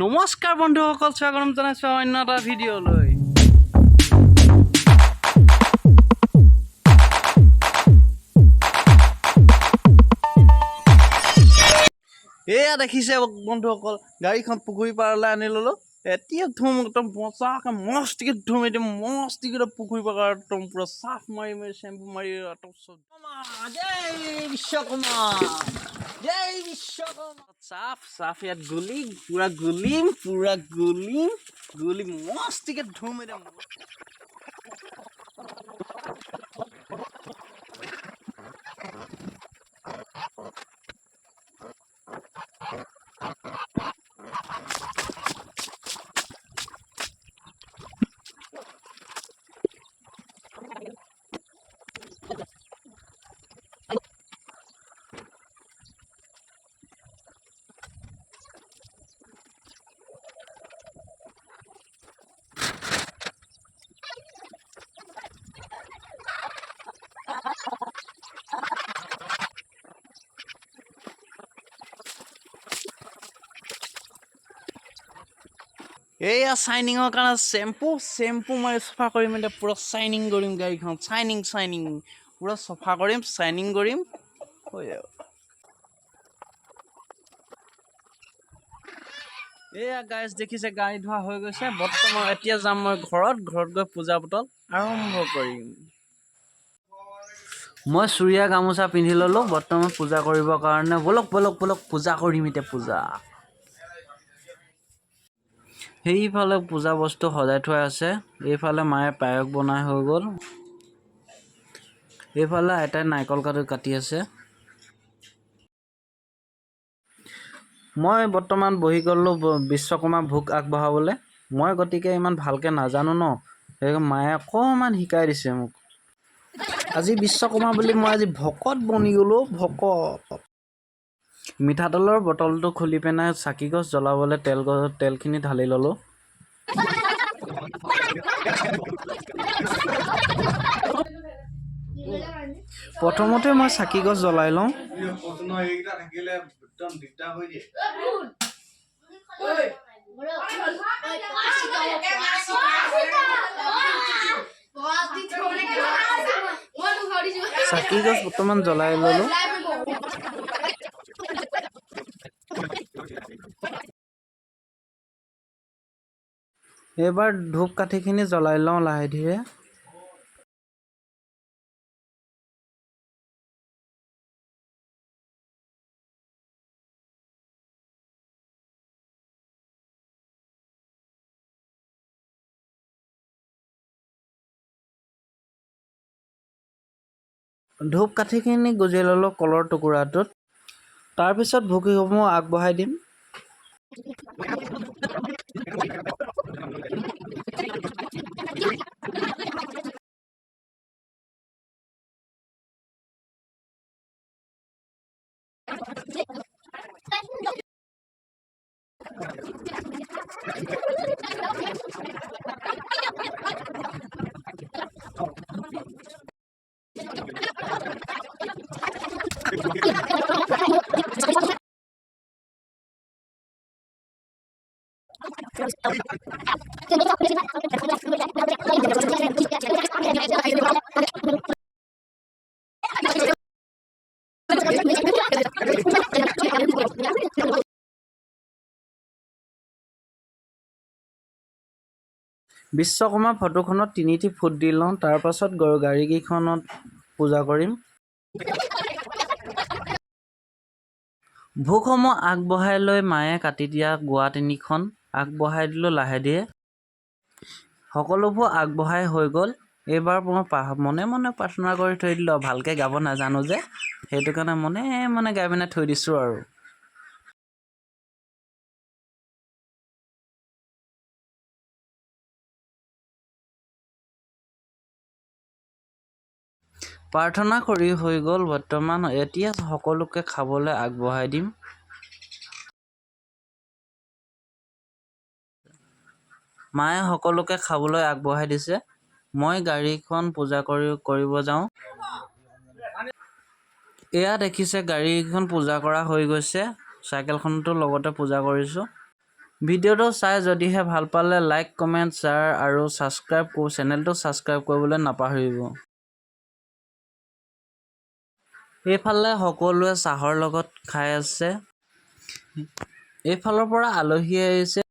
নমস্কাৰ বন্ধুসকল, স্বাগতম জনাইছোঁ অন্য এটা ভিডিঅ'লৈ। এয়া দেখিছে বন্ধুসকল, গাড়ীখন পুখুৰী পাৰলৈ আনি ল'লোঁ। এতিয়া ধুম একদম মজাকৈ মস্তিকৈ ধুম, এতিয়া মস্তিকৈ পুখুৰী পাৰ একদম পূৰা চাফ মাৰি চেম্পু মাৰি জয় বিশ্বকৰ্মা, জয় বিশ্বকৰ্মা। চাফ ইয়াত গুলিম, পুৰা গুলিম মস্তিকৈ ধুম এতিয়া। এয়া চাইনিঙৰ কাৰণে চেম্পু মাৰি চফা কৰিম, এতিয়া পূৰা চাইনিং কৰিম গাড়ীখন, চাইনিং পূৰা চফা কৰিম, চাইনিং কৰিম। হৈ যাব। এয়া গাইজ দেখিছে গাড়ী ধোৱা হৈ গৈছে। বৰ্তমান এতিয়া যাম মই ঘৰত গৈ পূজা পাতল আৰম্ভ কৰিম। মই চুৰীয়া গামোচা পিন্ধি ল'লোঁ বৰ্তমান পূজা কৰিবৰ কাৰণে। বলক পূজা কৰিম এতিয়া পূজা। সেইফালে পূজা বস্তু সজাই থোৱা আছে। এইফালে মায়ে পায়স বনাই হৈ গ'ল। এইফালে আইতাই নাৰিকল কাটি আছে। মই বৰ্তমান বহি গ'লোঁ বিশ্বকৰ্মা ভোগ আগবঢ়াবলৈ। মই গতিকে ইমান ভালকৈ নাজানো ন, সেইকাৰণে মায়ে অকণমান শিকাই দিছে মোক। আজি বিশ্বকৰ্মা বুলি মই আজি ভকত বনি গ'লোঁ, ভকত। মিঠাতেলৰ বটলটো খুলি পেলাই চাকি গছ জ্বলাবলৈ তেলখিনি ঢালি ল'লোঁ। প্ৰথমতে মই চাকি গছ জ্বলাই লওঁ। চাকি গছ বৰ্তমান জ্বলাই ল'লোঁ। এইবাৰ ধূপ কাঠিখিনি জ্বলাই লওঁ লাহে ধীৰে। ধূপ কাঠিখিনি গুজি ল'লোঁ কলৰ টুকুৰাটোত। তাৰপিছত ভোগীসমূহ আগবঢ়াই দিম। বিশ্বকৰ্মা ফটোখনত 3টি ফুট দি লওঁ। তাৰপাছত গাড়ীকেইখনত পূজা কৰিম। ভোগসমূহ আগবঢ়াই লৈ মায়ে কাটি দিয়া গুৱা 3খন আগবঢ়াই দিলোঁ লাহে ধীৰে। সকলোবোৰ আগবঢ়াই হৈ গ'ল। এইবাৰ মই মনে প্ৰাৰ্থনা কৰি থৈ দিলোঁ। ভালকৈ গাব নাজানো যে, সেইটো কাৰণে মনে গাই পিনে থৈ দিছোঁ আৰু। প্ৰাৰ্থনা কৰি হৈ গ'ল বৰ্তমান। এতিয়া সকলোকে খাবলৈ আগবঢ়াই দিম। মায়ে সকলোকে খাবলৈ আগবঢ়াই দিছে। মই গাড়ীখন পূজা কৰিব যাওঁ। এয়া দেখিছে গাড়ীখন পূজা কৰা হৈ গৈছে। চাইকেলখনতো লগতে পূজা কৰিছোঁ। ভিডিঅ'টো চাই যদিহে ভাল পালে লাইক কমেণ্ট শ্বেয়াৰ আৰু চেনেলটো ছাবস্ক্ৰাইব কৰিবলৈ নাপাহৰিব। এইফালে সকলোৱে চাহৰ লগত খাই আছে। এইফালৰ পৰা আলহী আহিছে।